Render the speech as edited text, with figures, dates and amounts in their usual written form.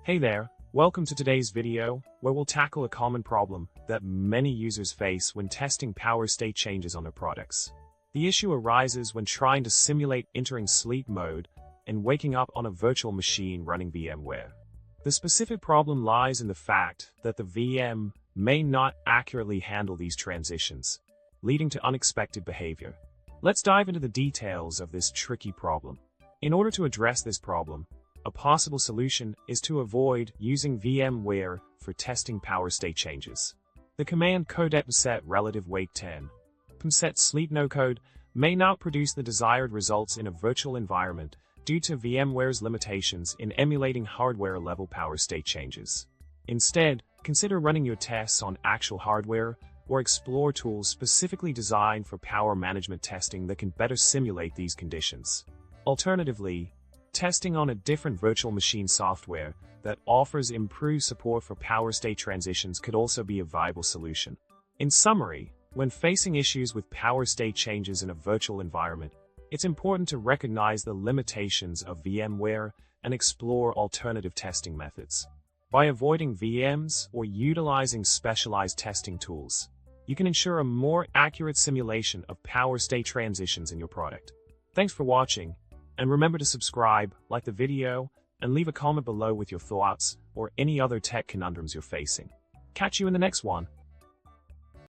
Hey there, welcome to today's video, where we'll tackle a common problem that many users face when testing power state changes on their products. The issue arises when trying to simulate entering sleep mode and waking up on a virtual machine running VMware. The specific problem lies in the fact that the VM may not accurately handle these transitions, leading to unexpected behavior. Let's dive into the details of this tricky problem. In order to address this problem, a possible solution is to avoid using VMware for testing power state changes. The command codec relative wake 10 set sleep no code may not produce the desired results in a virtual environment due to VMware's limitations in emulating hardware-level power state changes. Instead, consider running your tests on actual hardware or explore tools specifically designed for power management testing that can better simulate these conditions. Alternatively, testing on a different virtual machine software that offers improved support for power state transitions could also be a viable solution. In summary, when facing issues with power state changes in a virtual environment, it's important to recognize the limitations of VMware and explore alternative testing methods. By avoiding VMs or utilizing specialized testing tools, you can ensure a more accurate simulation of power state transitions in your product. Thanks for watching, and remember to subscribe, like the video, and leave a comment below with your thoughts or any other tech conundrums you're facing. Catch you in the next one.